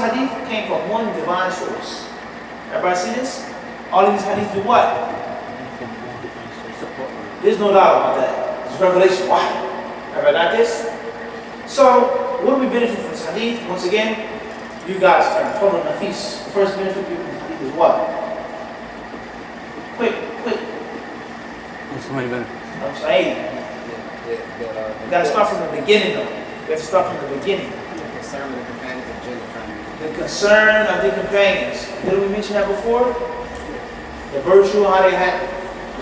Hadith came from one divine source. Everybody see this? All of these hadiths do what? There's no doubt about that. It's revelation. Why? Everybody got this? So, what do we benefit from this hadith? Once again, you guys turn. Follow the feast. The first benefit from this hadith is what? Quick. What's so many benefits? I'm saying. You gotta start from the beginning though. You have to start from the beginning. The concern of the companions. Didn't we mention that before? The virtue, how they had.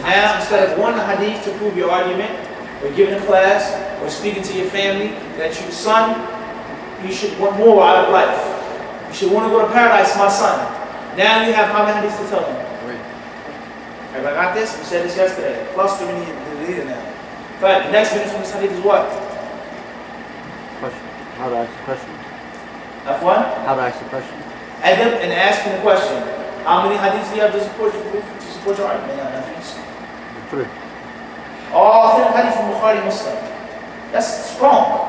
Now, instead of one hadith to prove your argument, or giving a class, or speaking to your family, that you, son, you should want more out of life. You should want to go to paradise, my son. Now you have how many hadiths to tell them? Everybody got this? We said this yesterday. Plus 3 minutes now. But the next minute from this hadith is what? Question. How to ask the question. That's what? How to ask the question. And asking the question. How many hadiths do you have to support your argument now? 3. All 3 hadiths from Bukhari Muslim. That's strong.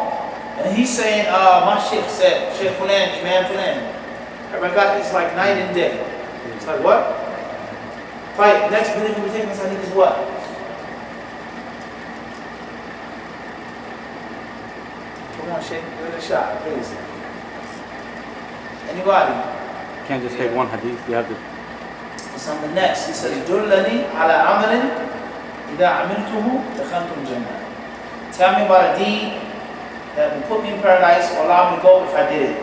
And he's saying, my sheikh said, Sheikh Fulan, Imam Fulan. Everybody got this like night and day. It's like what? Right, next benefit we take from this hadith is what? Come on, Sheikh, give it a shot, please. Anybody? You can't just take one hadith, you have to. It's on the next. He says, Dullani ala amalin idha amiltuhu dakhaltum jannah. Tell me about a deed that will put me in paradise or allow me to go if I did it.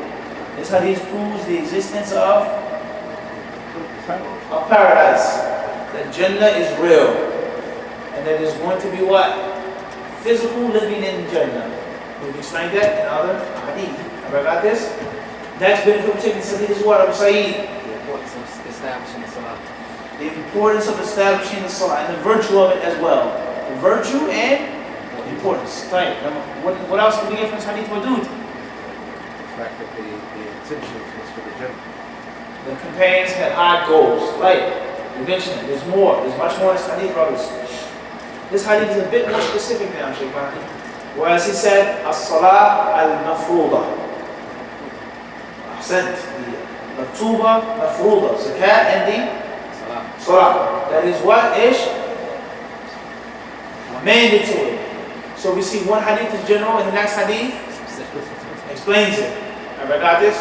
This hadith proves the existence of paradise. That Jannah is real. And that there's going to be what? Physical living in Jannah. We've explained that in other hadith. Have I got this? Next benefit we're taking this hadith is what? Abu Sa'id. The importance of establishing the salah. The importance of establishing the salah and the virtue of it as well. The virtue and the importance. Right. What else can we get from this hadith? Wadud? The fact that the intention was for the Jannah. The companions had high goals. Right. We mentioned it. There's more. There's much more in this hadith, brothers. This hadith is a bit more specific now, Shaykh Baki. Whereas he said, As-salah al-mafruḍah. Ahsant. The maktuba, mafruḍah. Zakat and the salah. That is what? Ish? Mandatory. So we see one hadith is general and the next hadith explains it. Have I got this?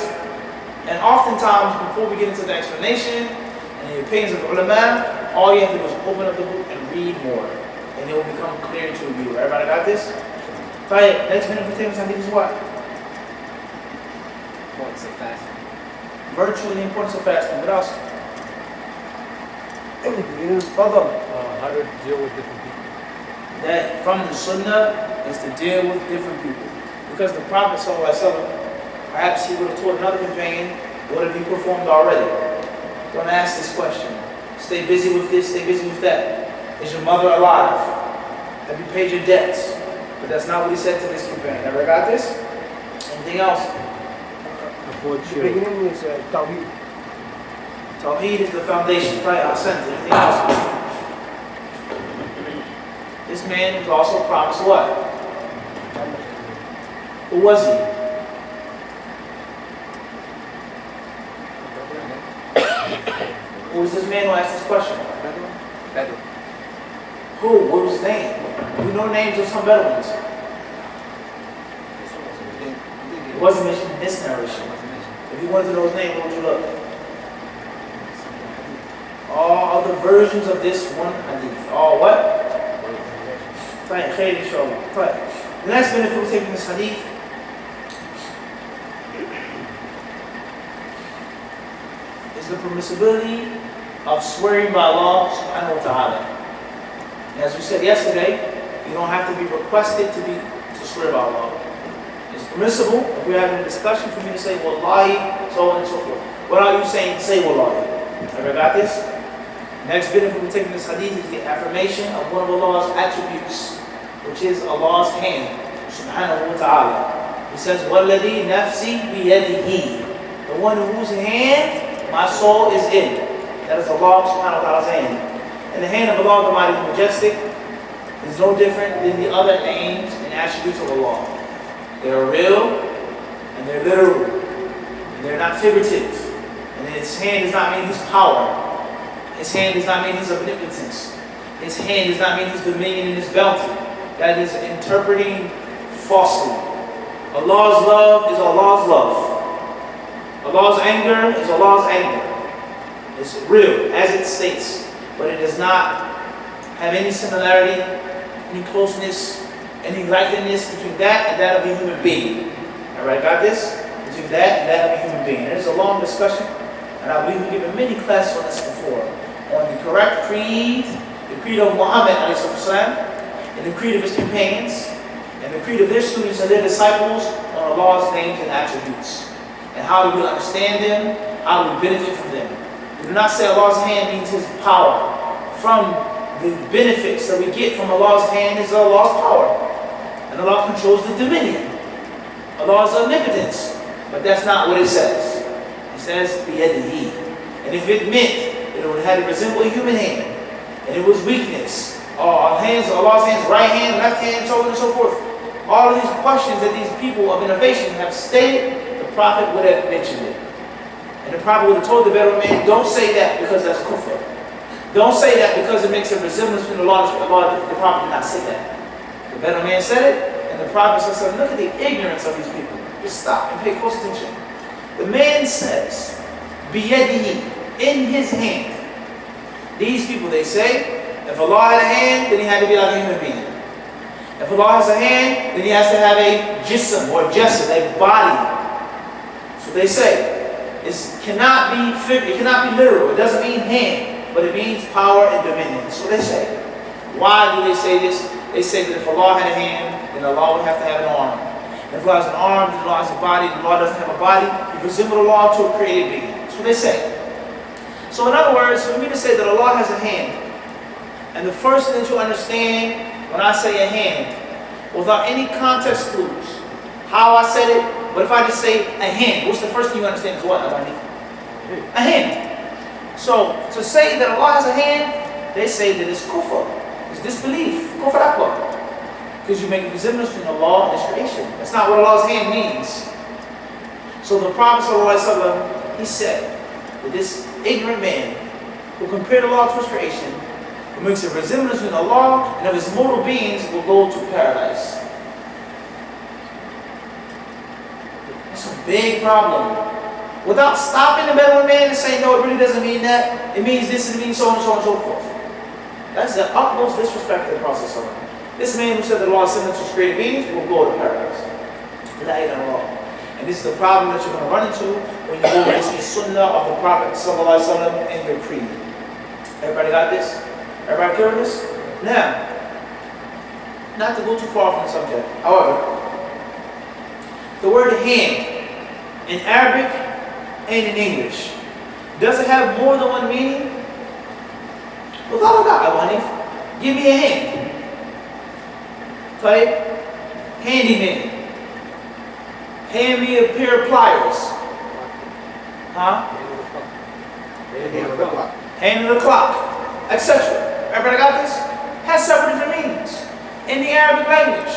And oftentimes, before we get into the explanation, and the opinions of the ulama, all you have to do is open up the book and read more. And it will become clear to you. Everybody got this? Right, next minute for taking hadith is what? Importance of fasting. Virtue and the importance of fasting. What else? How to deal with different people. That from the sunnah is to deal with different people. Because the Prophet ﷺ, perhaps he would have taught another companion, what have you performed already? Don't ask this question. Stay busy with this, stay busy with that. Is your mother alive? Have you paid your debts? But that's not what he said to this companion. Ever got this? Anything else? The beginning is Tawheed. Tawheed is the foundation. Right, I'll send it. Anything else? This man was also promised what? Who was he? Who was this man who asked this question? Bedouin. Who? What was his name? We know names of some Bedouins. It wasn't mentioned in this narration. If you wanted to know his name, what would you look? All other versions of this one hadith. All what? The next benefit we're taking this hadith is the permissibility of swearing by Allah subhanahu wa ta'ala. As we said yesterday, you don't have to be requested to swear by Allah. It's permissible if we're having a discussion for me to say wallahi, so on and so forth. What are you saying? Say wallahi. Ever got this? Next benefit we're taking this hadith is the affirmation of one of Allah's attributes, which is Allah's hand, subhanahu wa ta'ala. He says, وَالَّذِي نَفْسِي بِيَدِهِ. The one whose hand my soul is in. That is Allah subhanahu wa ta'ala's hand. And the hand of Allah, the Mighty Majestic, is no different than the other names and attributes of Allah. They are real and they're literal. And They're not figurative. And his hand does not mean his power. His hand does not mean his omnipotence. His hand does not mean his dominion and his bounty. That is interpreting falsely. Allah's love is Allah's love. Allah's anger is Allah's anger. It's real, as it states. But it does not have any similarity, any closeness, any likeness between that and that of a human being. Alright, got this? Between that and that of a human being. There's a long discussion, and I believe we've given many classes on this before. On the correct creed, the creed of Muhammad and the creed of his companions, and the creed of their students and their disciples on Allah's names and attributes. And how do we understand them? How do we benefit from them? We do not say Allah's hand means his power. From the benefits that we get from Allah's hand is Allah's power. And Allah controls the dominion. Allah's omnipotence. But that's not what it says. It says, biyadihi. And if it meant that it would have to resemble a human hand, and it was weakness, Allah's hands, right hand, left hand, so on and so forth. All of these questions that these people of innovation have stated, the Prophet would have mentioned it. And the Prophet would have told the Bedouin man, don't say that because that's kufr. Don't say that because it makes a resemblance between the law and the Prophet did not say that. The Bedouin man said it, and the Prophet said, look at the ignorance of these people. Just stop and pay close attention. The man says, biyadihi, in his hand. These people, they say, if Allah had a hand, then he had to be like a human being. If Allah has a hand, then he has to have a jism or jasad, a body. So they say, it cannot be literal. It doesn't mean hand, but it means power and dominion. So they say. Why do they say this? They say that if Allah had a hand, then Allah would have to have an arm. If Allah has an arm, then Allah has a body. If Allah doesn't have a body, he resembles Allah to a created being. That's what they say. So in other words, for me to say that Allah has a hand, and the first thing that you understand when I say a hand, without any context clues, how I said it, but if I just say a hand, what's the first thing you understand is what? A hand. So to say that Allah has a hand, they say that it's kufr, it's disbelief, kufr akbar. Because you make a resemblance between Allah and His creation. That's not what Allah's hand means. So the Prophet ﷺ, he said that this ignorant man who compared Allah to His creation, who makes a resemblance between Allah and of His mortal beings, will go to paradise. That's a big problem. Without stopping the Bedouin man and saying, no, it really doesn't mean that. It means this and it means so and so and so forth. That's the utmost disrespect to the Prophet. This man who said that Allah is similar to His created beings will go to paradise. La ilaha illallah. And this is the problem that you're going to run into when you go against the sunnah of the Prophet ﷺ in your creed. Everybody got this? Everybody clear on this? Now, not to go too far from the subject, however, the word hand in Arabic and in English, does it have more than one meaning? Without a doubt, Abu Hanif. Give me a hand. Type, handyman. Hand me a pair of pliers. Huh? Hand of the clock, etc. Everybody got this? Has several different meanings. In the Arabic language,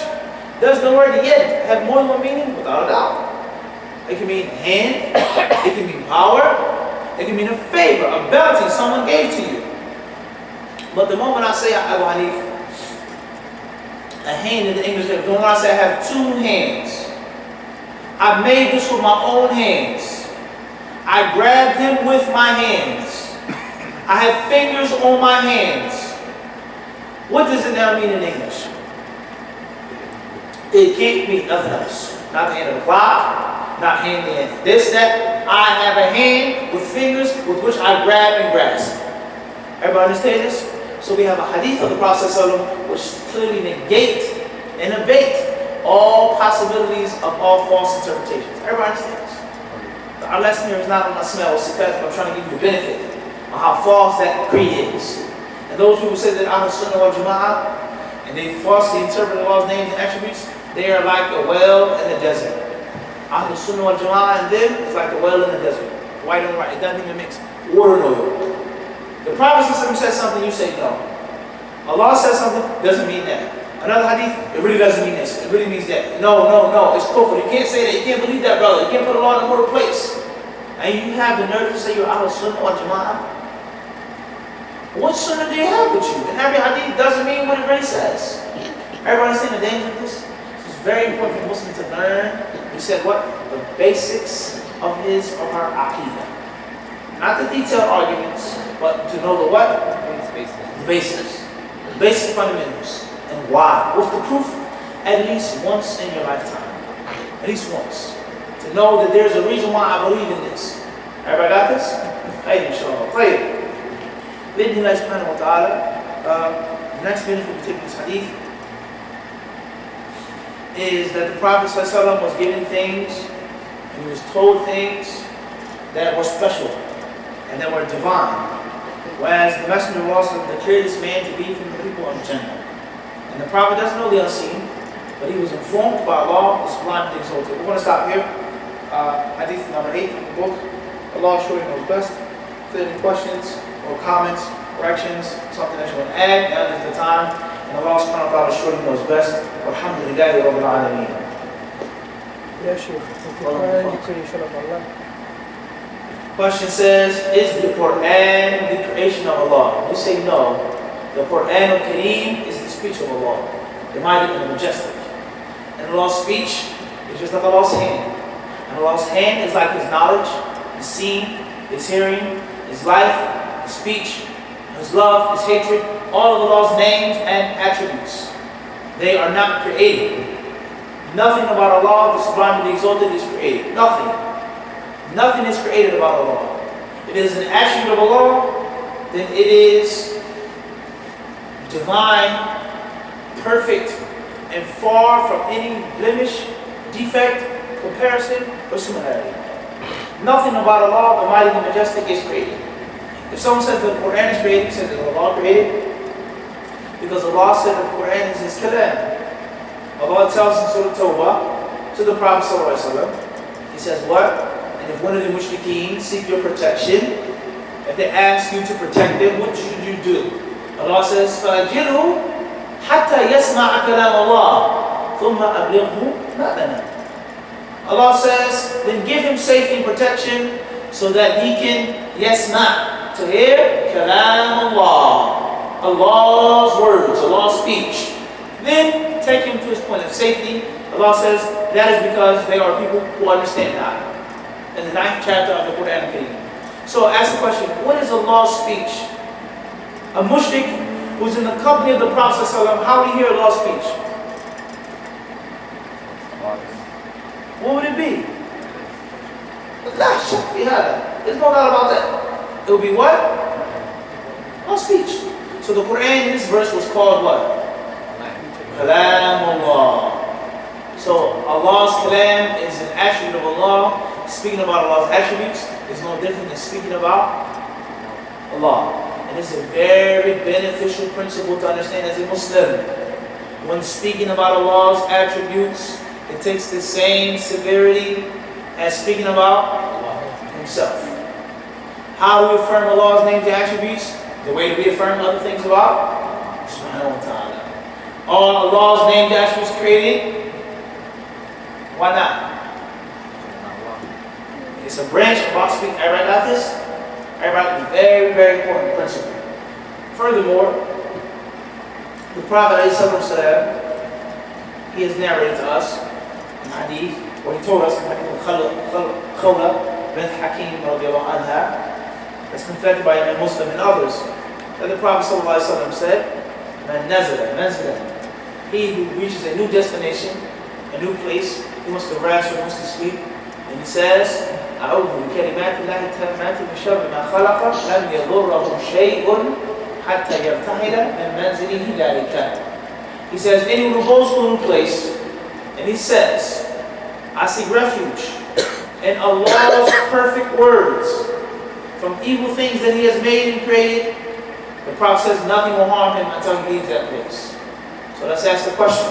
does the word yad have more than one meaning? Without a doubt. It can mean hand, it can mean power, it can mean a favor, a bounty someone gave to you. But the moment I say, Abu Hanif, a hand in the English language, the moment I say I have two hands, I made this with my own hands. I grabbed him with my hands. I have fingers on my hands. What does it now mean in English? It can't mean nothing else. Not the hand of the clock, not hand in this, that. I have a hand with fingers with which I grab and grasp. Everybody understand this? So we have a hadith of the Prophet ﷺ which clearly negate and abate all possibilities of all false interpretations. Everybody understand this? Our lesson here is not on my smell or sifat, but I'm trying to give you the benefit on how false that creed is. And those people say that Ahlul Sunnah wal Jama'ah and they falsely interpret Allah's names and attributes, they are like a well in the desert. Ahlul Sunnah wal Jama'ah and them is like a well in the desert. White and white. It doesn't even mix water and oil. The Prophet says something, you say no. Allah says something, doesn't mean that. Another hadith, it really doesn't mean this. It really means that. No, it's kufr. You can't say that. You can't believe that, brother. You can't put Allah in a mortal place. And you have the nerve to say you're Ahl Sunnah wal Jama'ah? What Sunnah do you have with you? And every hadith doesn't mean what it really says. Everybody understand the danger of this? It's very important for Muslims to learn. We said what? The basics of our aqidah. Not the detailed arguments, but to know the what? The basics. The basic fundamentals. And why? What's the proof? At least once in your lifetime. At least once. To know that there's a reason why I believe in this. Everybody got this? Hey, inshallah. Play it. Bidnillah subhanahu wa ta'ala. The next benefit we take this hadith is that the Prophet ﷺ was given things, and he was told things that were special and that were divine. Whereas the Messenger of Allah declared this man to be from the people of Jannah. And the Prophet doesn't know the unseen, but he was informed by Allah, the sublime and exalted. We're going to stop here. Hadith number 8 in the book. Allah surely knows best. If there are any questions or comments, corrections, something that you want to add, now is the time. And Allah subhanahu wa ta'ala surely knows best. Alhamdulillahi Rabbil Alameen. Yeah, sure. Allah. Question says, is the Quran the creation of Allah? We say no. The Quran al-Kareem is the speech of Allah, the mighty and the majestic. And Allah's speech is just like Allah's hand. And Allah's hand is like His knowledge, His seeing, His hearing, His life, His speech, His love, His hatred, all of Allah's names and attributes. They are not created. Nothing about Allah, the sublime and the exalted, is created. Nothing. Nothing is created about Allah. If it is an attribute of Allah, then it is divine, perfect, and far from any blemish, defect, comparison, or similarity. Nothing about Allah, the mighty and majestic, is created. If someone says that the Quran is created, he says that Allah created. Because Allah said that the Quran is His kalam. Allah tells in Surah Tawbah to the Prophet ﷺ, He says what? And if one of the mushrikeen seek your protection, if they ask you to protect them, what should you do? Allah says, فَأَجِرْهُ حَتَّى يَسْمَعَ كَلَامَ اللَّهِ ثُمَّ أَبْلِغْهُ مَأْمَنًا. Allah says, then give him safety and protection so that he can yasma, to hear kalam Allah, Allah's words, Allah's speech. Then take him to his point of safety. Allah says that is because they are people who understand God. In the 9th chapter of the Quran al-Kareem. So ask the question, what is Allah's speech? A mushrik who's in the company of the Prophet ﷺ, how would he hear Allah's speech? What would it be? There's no doubt about that. It would be what? Allah's speech. So the Quran in this verse was called what? Kalam Allah. So Allah's kalam is an attribute of Allah. Speaking about Allah's attributes is no different than speaking about Allah. And it's a very beneficial principle to understand as a Muslim. When speaking about Allah's attributes, it takes the same severity as speaking about Himself. How do we affirm Allah's names and attributes? The way we affirm other things about Subhanahu wa ta'ala. All Allah's names and attributes created? Why not? It's a branch of Allah speaking. Everybody got this? Everybody, very, very important principle. Furthermore, the Prophet ﷺ, he has narrated to us in Hadith, or he told us in Hadith Khawla bint Hakim radiallahu anha, that's confessed by Imam Muslim and others, that the Prophet ﷺ said, Man nazala, he who reaches a new destination, a new place, he wants to rest or he wants to sleep, and he says, أعوذ بكلمات الله التامات من شر ما خلق لم يضره شيء حتى يرتحل من منزله ذلك. He says, anyone who goes to a new place, and he says, I seek refuge in Allah's perfect words from evil things that He has made and created, the Prophet says nothing will harm him until he leaves that place. So let's ask the question,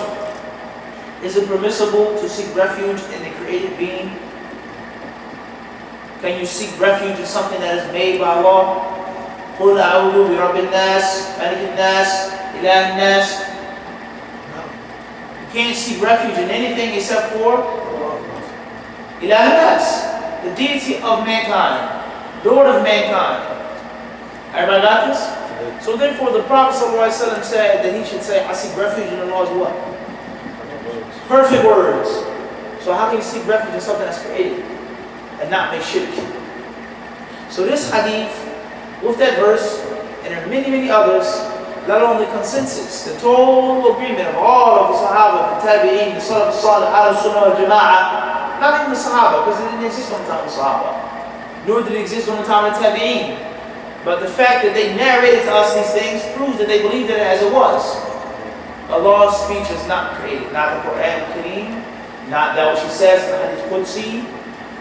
is it permissible to seek refuge in the created being? Can you seek refuge in something that is made by Allah? قُلْ أَعُوذُ بِرَبِّ النَّاسِ مَلِكِ النَّاسِ إِلَهِ النَّاسِ. You can't seek refuge in anything except for إِلَهِ النَّاسِ, the deity of mankind, Lord of mankind. Everybody got this? So therefore the Prophet ﷺ said that he should say, I seek refuge in Allah's what? Perfect words. So how can you seek refuge in something that's created and not make shirk? So this hadith, with that verse, and there are many, many others, not only consensus, the total agreement of all of the Sahaba, the Tabi'een, the Salaf Salih, Al-Sunnah al-Jama'ah, not even the Sahaba, because it didn't exist on the time of the Sahaba, nor did it exist on the time of the Tabi'een. But the fact that they narrated to us these things proves that they believed it as it was. Allah's speech is not created, not the Quran Kareem, not that what she says in the Hadith Qudsi,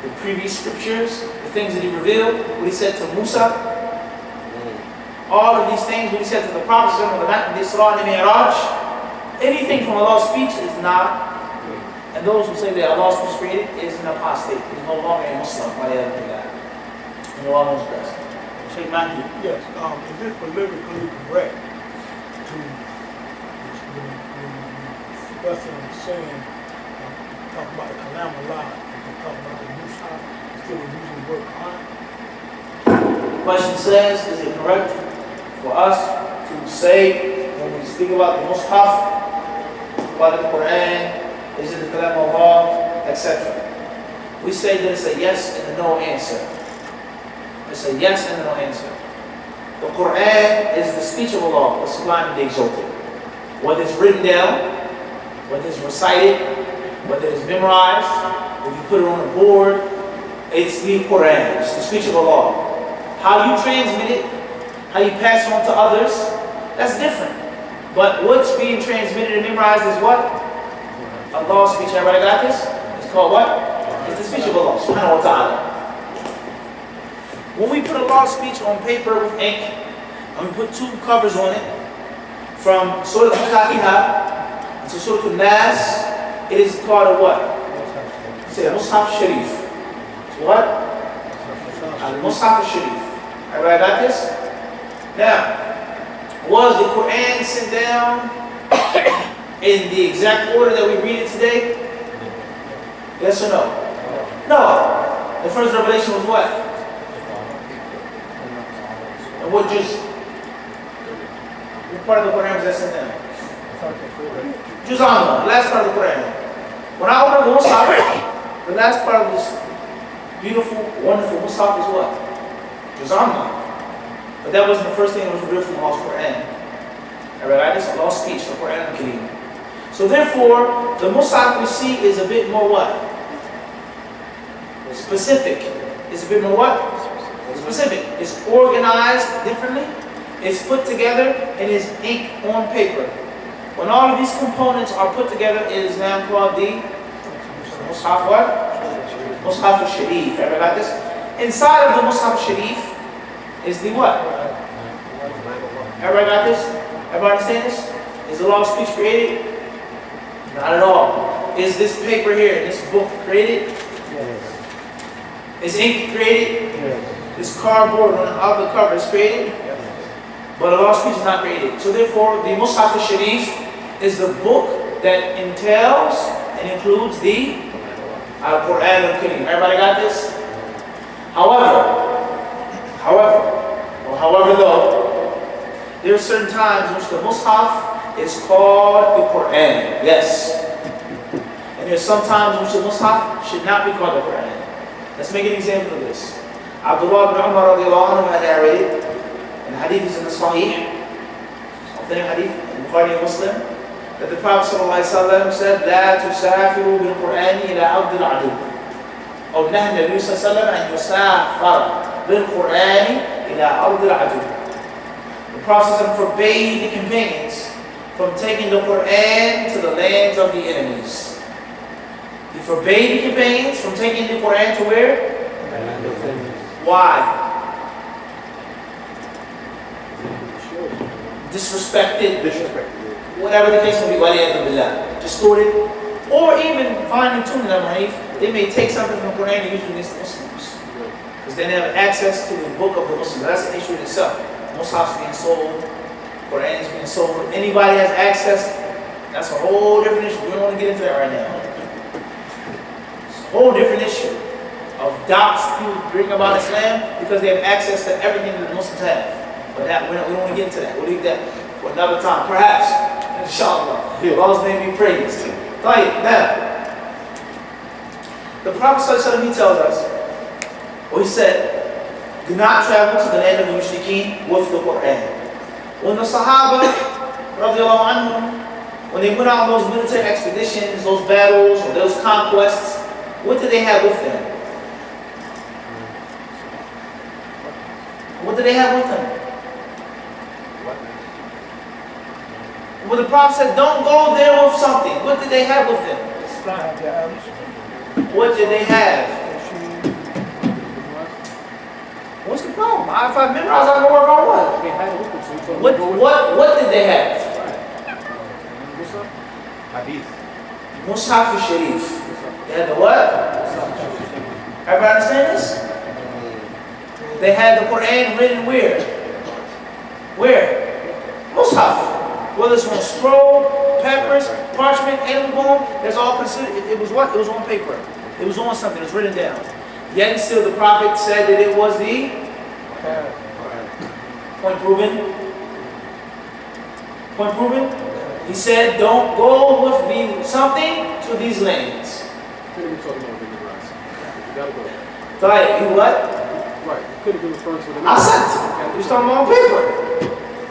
the previous scriptures, the things that he revealed, what he said to Musa, all of these things, what he said to the Prophet on the night of the Isra and Mi'raj, anything from Allah's speech is not, and those who say that Allah's speech created is an apostate, is no longer a Muslim, and no longer is best. Sheikh Mahdi. Yes, is it politically correct to, when person is saying, talk about the Kalam Allah, and talk about the Mus'haf, instead of using the word Quran? The question says, is it correct for us to say, when we speak about the Mus'haf, about the Quran, is it the Kalam Allah, etc.? We say that it's a yes and a no answer. It's a yes and a no answer. The Quran is the speech of Allah, the sublime and the exalted. Whether it's written down, whether it's recited, whether it's memorized, if you put it on a board, it's the Quran, it's the speech of Allah. How you transmit it, how you pass it on to others, that's different. But what's being transmitted and memorized is what? Allah's speech. Everybody got this? It's called what? It's the speech of Allah, subhanahu wa ta'ala. When we put Allah's speech on paper with ink, and we put two covers on it, from Surah Al-Fatiha to Surah Al-Nas, it is called a what? Say Mus'haf Sharif. So what? Al-Mus'haf Sharif. Everybody got this? Now, was the Quran sent down in the exact order that we read it today? Yes or no? No. The first revelation was what? And what part of the Quran was that sent down? Juz Amma, the last part of the Quran. When I open the Mus'haf, the last part of this beautiful, wonderful Mus'haf is what? Juz Amma. But that wasn't the first thing that was revealed from Allah's Quran. Alright, this is Allah's speech, the Quran Kareem. So therefore, the Mus'haf we see is a bit more what? Specific. It's a bit more what? Specific. It's organized differently. It's put together and is ink on paper. When all of these components are put together, it is now called the Mus'haf what? Mus'haf al-Sharif. Everybody got this? Inside of the Mus'haf al-Sharif is the what? Everybody got this? Everybody understand this? Is the Allah's speech created? Not at all. Is this paper here, this book created? Yes. Is ink created? Yes. This cardboard on the other cover is created? But Allah's speech is not created. So therefore, the Mus'haf al-Sharif is the book that entails and includes the Al-Quran al-Kareem. Everybody got this? However though, there are certain times in which the Mus'haf is called the Quran. Yes. And there's some times in which the Mus'haf should not be called the Quran. Let's make an example of this. Abdullah ibn Umar radiallahu anhu had narrated, and the hadith is in the Sahih, authentic hadith, in Bukhari and Muslim, that the Prophet ﷺ said, لا تسافروا بالقرآن إلى أرض العدو. أو نهى النبي صلى الله عليه وسلم أن يسافر بالقرآن إلى أرض العدو. The Prophet ﷺ forbade the companions from taking the Quran to the lands of the enemies. He forbade the companions from taking the Quran to where? Why? Disrespected. Whatever the case may be, distorted, or even finding tuning them, right? They may take something from the Quran and use it against the Muslims. Because they have access to the book of the Muslims. That's an issue in itself. Muslims being sold, Quran is being sold. Anybody has access, that's a whole different issue. We don't want to get into that right now. It's a whole different issue. A of doubts people bring about Islam because they have access to everything that the Muslims have. But that, we don't want to get into that. We'll leave that for another time, perhaps. Inshallah. Allah's name be praised. Right, now, the Prophet ﷺ, he tells us, or he said, do not travel to the land of the Mushrikeen with the Quran. When the Sahaba, radiallahu anhum, when they went out on those military expeditions, those battles, or those conquests, what did they have with them? What did they have with them? When the Prophet said, don't go there with something, what did they have with them? What did they have? What's the problem? If I memorize, I know where I was. What did they have? Hadith. Mushaf Sharif. They had the what? Everybody understand this? They had the Quran written where? Where? Mushaf. Whether it's on scroll, papyrus, parchment, animal bone, that's all considered. It was what? It was on paper. It was on something. It was written down. Yet and still, the Prophet said that it was the point proven. Point proven. He said, don't go with me something to these lands. Right, you what? Right, you could have been referring to the I said, he was talking about paper,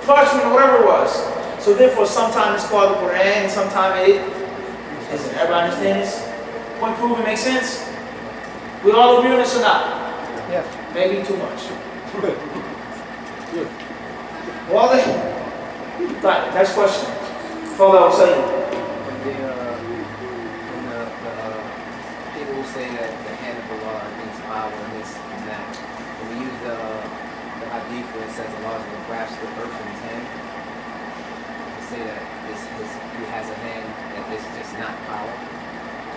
parchment, or whatever it was. So therefore, sometimes it's called the Quran, and sometimes it isn't. Everybody understand this? Point proven, makes sense? We all agree on this or not? Yes. Maybe too much. Well, right, next question. Follow, say. When the people who say that the hand of Allah means power and this and that, when we use the hadith where it says Allah will grasp the earth in his hand, to say that he has a hand, that this is just not power.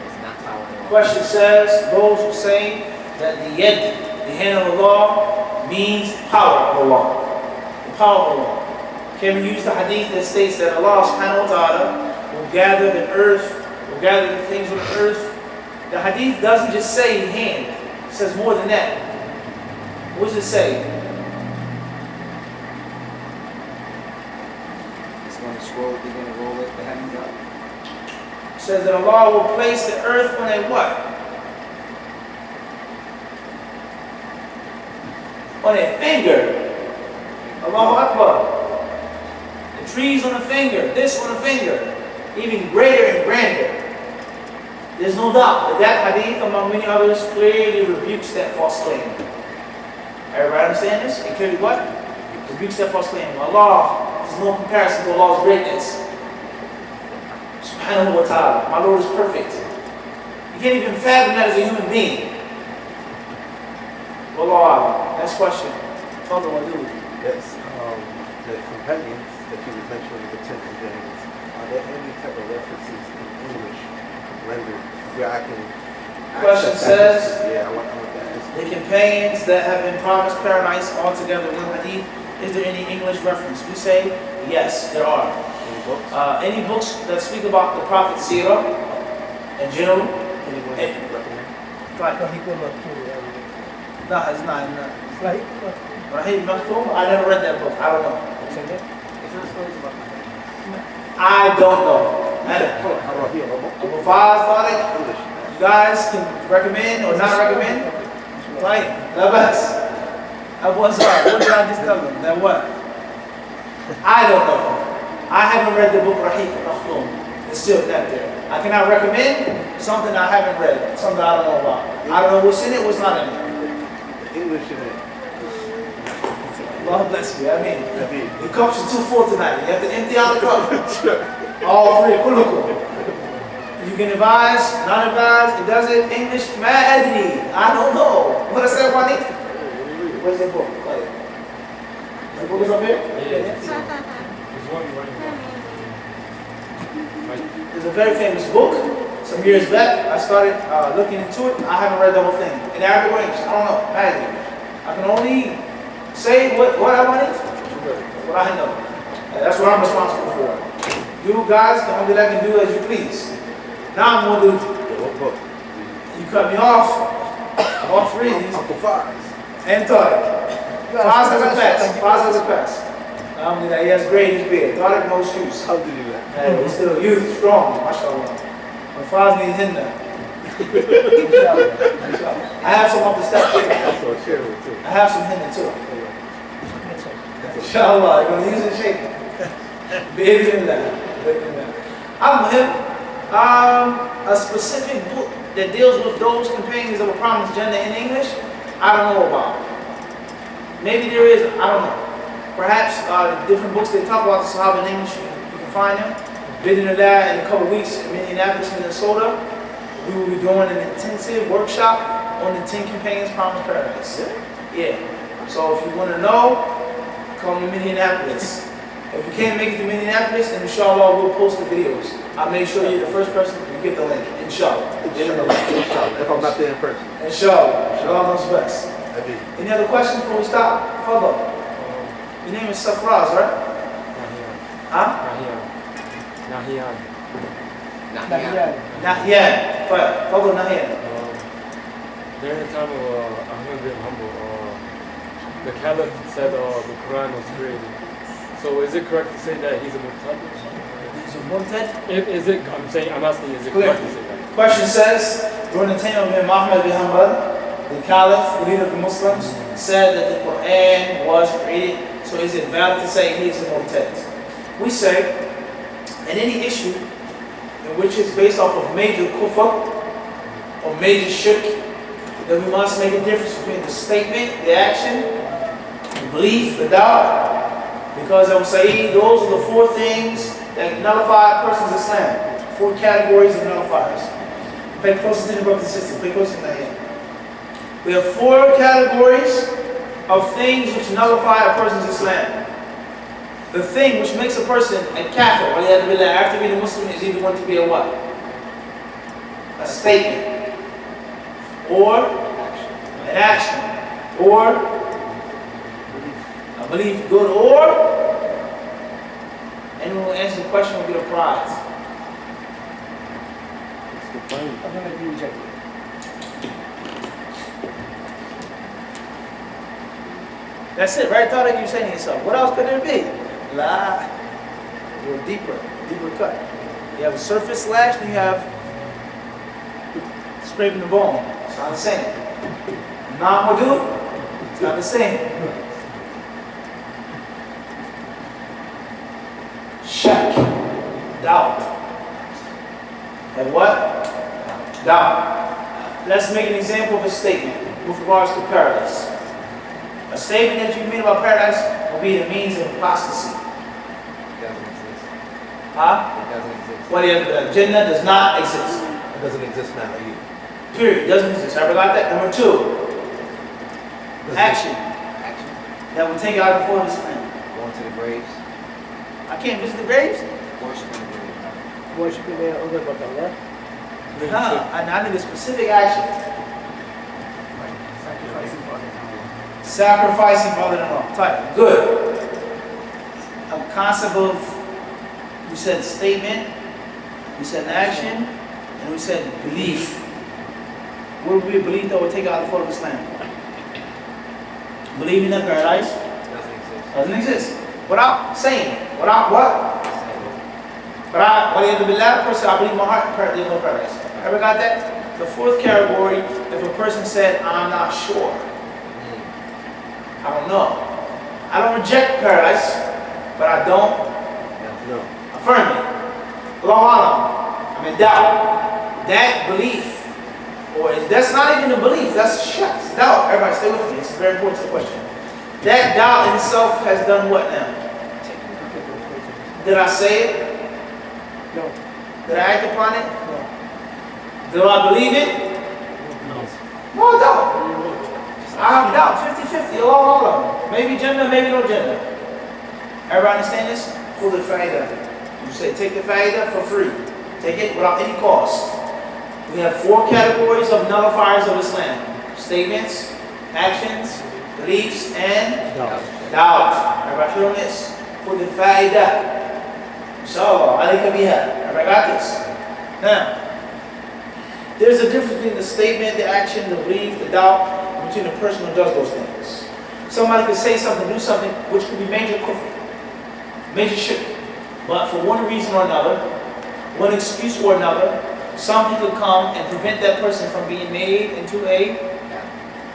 It's not power at all. Question says, those who say that the yad, the hand of Allah, means power of Allah. The power of Allah. Can we use the hadith that states that Allah subhanahu wa ta'ala will gather the earth, will gather the things on the earth? The hadith doesn't just say hand, it says more than that. What does it say? It's when the scroll begin to roll it, the heavens up. It says that Allah will place the earth on a what? On a finger. Allahu Akbar. Trees on a finger, this on a finger, even greater and grander. There's no doubt that that hadith, among many others, clearly rebukes that false claim. Everybody understand this? It clearly what? Rebukes that false claim. Allah, there's no comparison to Allah's greatness. Subhanahu wa ta'ala. My Lord is perfect. You can't even fathom that as a human being. Allah, next question. Father, what do we do? Yes. The companions that you was mentioning, the 10 companions, are there any type of references in English rendered where I can... Question says, yeah, I want that. the companions that have been promised paradise altogether with hadith, is there any English reference? We say, yes, there are. Any books? Any books that speak about the Prophet's seerah in general? Anyone that you recommend? Right. No, it's not. Rahim Maktoum? I never read that book. I don't know. It's not stories about the I don't know. Abu Faz, Tariq, you guys can recommend or not recommend? Right. Labas. Abu Azhar, what did I just tell them? That what? I don't know. I haven't read the book Rahim Maktoum. It's still not there. I cannot recommend something I haven't read, something I don't know about. I don't know what's in it, what's not in it. The English in it. Allah bless you. I mean, the cups are too full tonight. You have to empty out the cup. All three. Kulukum. You can advise, not advise. It does it. English. Ma'adni. I don't know. What I said, Juanit? Where's the book? The book is up here? There's a very famous book. Some years back, I started looking into it. I haven't read the whole thing. In Arabic or English, I don't know. Ma'adni. I can only say what I wanted, what I know. That's what I'm responsible for. You guys can only let me do as you please. Now I'm going to do. You cut me off. All three of these. Uncle Faz. And Tariq. Faz has a pass. Faz has a pass. Alhamdulillah, he has gray in his beard. Tariq, no shoes. How do you do that? Hey, he's still youth, strong, mashallah. But Faz needs him now. I have some up the steps here. Also a share with too. I have some hinda too. Inshallah, you're going to use it shake. Baby in that. I'm him. A specific book that deals with those companions of a promised Jannah in English, I don't know about. Maybe there is, I don't know. Perhaps the different books they talk about the Sahaba in English, you can find them. Bidinillah in a couple weeks in Minneapolis, Minnesota, we will be doing an intensive workshop on the 10 companions promised paradise. Yeah. So if you want to know, come to Minneapolis. If you can't make it to Minneapolis, then inshallah we'll post the videos. I'll make sure you're the first person to get the link. Inshallah. Inshallah. If I'm not there in person. Inshallah. Allah knows best. Indeed. Any other questions before we stop? Fadal. Your name is Safraz, right? Huh? Nahiyan. Nahyan. Right. Fadal Nahyan. During the time of Ahmad bin Hanbal, the Caliph said the Quran was created. So is it correct to say that he's a Murtad? He's a Murtad? I'm asking, is it Clear. correct to say that? Question says, during the time of Imam Ahmad bin Hanbal, the Caliph, the leader of the Muslims, said that the Quran was created. So is it valid to say he is a Murtad? We say, in any issue in which is based off of major kufr or major shirk, then we must make a difference between the statement, the action, the belief, the doubt. Because I will say those are the 4 things that nullify a person's Islam. 4 categories of nullifiers. Pay close attention, brothers and sisters. Pay close attention. We have 4 categories of things which nullify a person's Islam. The thing which makes a person a kafir, after being a Muslim, is either going to be a what? A statement, or an action, or a belief, good, or anyone who answers the question will get a prize. I'm going to be rejected. That's it, right? Thought that you saying to yourself. What else could there be? La. You're deeper cut. You have a surface slash, and you have scraping the bone. It's not the same. Non-wudu, it's not the same. Shak, doubt. And what? Doubt. Let's make an example of a statement with regards to paradise. A statement that you made about paradise will be the means of apostasy. It doesn't exist. Huh? It doesn't exist. What is it? Jannah does not exist. It doesn't exist now either. Period. Doesn't exist. Ever got that? Number 2, action. Action. That will take you out before this land. Going to the graves. I can't visit the graves? Worshiping the graves. Worshiping the other but Allah. Huh. I need a specific action. Sacrificing for other than Allah. Type. Good. A concept of, we said statement, we said an action, and we said belief. What would be a belief that would take out the foot of Islam? Believing in paradise Doesn't exist. doesn't exist. Without saying it. Without what? But I believe in my heart, there's no paradise. Ever got that? The 4th category, if a person said, I'm not sure. I don't know. I don't reject paradise, but I don't No. affirm it. Allahu Alam. I'm in doubt. That belief, or that's not even a belief, that's shak. It's doubt. Everybody stay with me. It's a very important question. That doubt in itself has done what now? Did I say it? No. Did I act upon it? No. Do I believe it? No doubt. I have doubt, 50-50, Allahu Alam. Maybe Jannah, maybe no Jannah. Everybody understand this? Pull the faida. You say take the faida for free. Take it without any cost. We have 4 categories of nullifiers of Islam. Statements, actions, beliefs, and doubt. Everybody clear on this? Pull the faida. Inshallah, alayka biha. Everybody got this? Now, There's a difference between the statement, the action, the belief, the doubt, between the person who does those things. Somebody could say something, do something, which could be major kufr, major shirk. But for one reason or another, one excuse or another, something could come and prevent that person from being made into a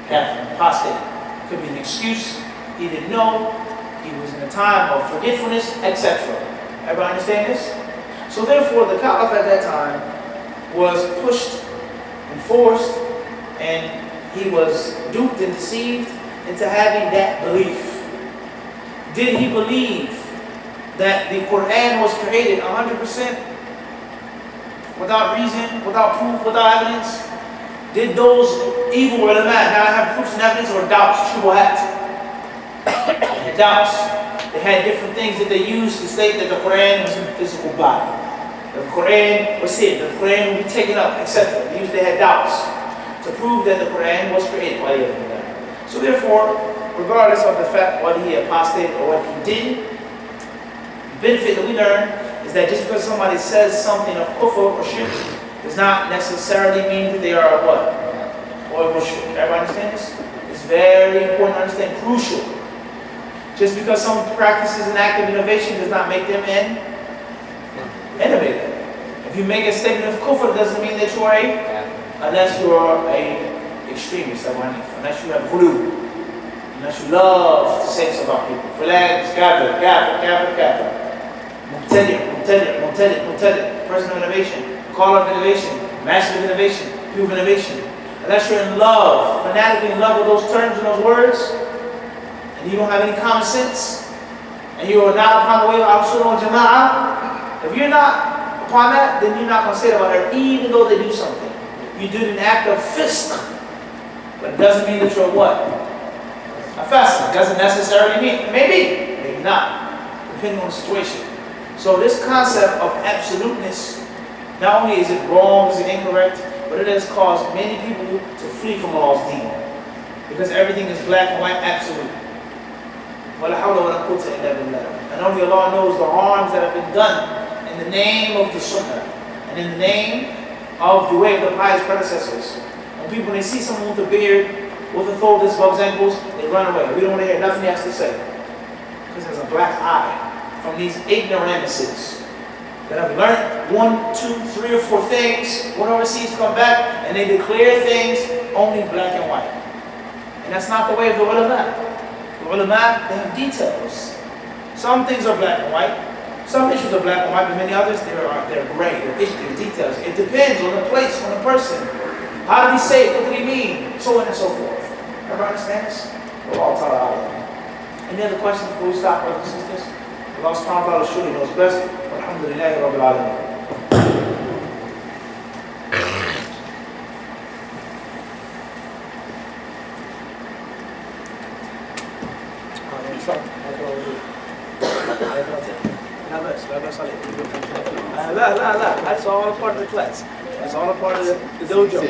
kafir, apostate. It could be an excuse, he didn't know, he was in a time of forgetfulness, etc. Everybody understand this? So therefore, the caliph at that time was pushed and forced, and he was duped and deceived into having that belief. Did he believe that the Quran was created 100% without reason, without proof, without evidence? Did those evil ulama now have proofs and evidence, or doubts, shubuhat? They had doubts. They had different things that they used to state that the Quran was in the physical body. The Quran was hid, the Quran would be taken up, etc. They had doubts to prove that the Quran was created. So therefore, regardless of the fact whether he apostated or what he didn't, the benefit that we learn is that just because somebody says something of kufr or shirk does not necessarily mean that they are what? Or mushrik. Everybody understand this? It's very important to understand, crucial. Just because someone practices an act of innovation does not make them an innovator. If you make a statement of kufr, it doesn't mean that you are unless you are a extremist, unless you have ghulu, unless you love to say this about people. Flags, kafir, mubtadi', person of innovation, call of innovation, master of innovation, people of innovation. Unless you're in love, fanatically in love with those terms and those words, and you don't have any common sense, and you are not upon the way of al-sunnah wal jama'ah, if you're not upon that, then you're not going to say that about her, even though they do something. You did an act of fisq, but it doesn't mean that you're what? A fasiq. It doesn't necessarily mean, maybe not, depending on the situation. So this concept of absoluteness, not only is it wrong, is it incorrect, but it has caused many people to flee from Allah's deen. Because everything is black and white, absolute. And only Allah knows the harms that have been done in the name of the sunnah and in the name of the way of the pious predecessors. When people, when they see someone with a beard, with a throat that's above his ankles, they run away. We don't want to hear nothing he has to say. Because there's a black eye from these ignoramuses that have learned 1, 2, 3, or 4 things, went overseas, come back, and they declare things only black and white. And that's not the way of the ulama. The ulama, they have details. Some things are black and white. Some issues are black and white, but many others, they're gray, they're details. It depends on the place, on the person. How did he say it? What did he mean? So on and so forth. Everybody understand this? We're all taught out of it. Any other questions before we stop, brothers and sisters? Allah subhanahu wa ta'ala surely knows best. Alhamdulillahi rabbil alameen. لا That's all a part of the class. That's all a part of the dojo.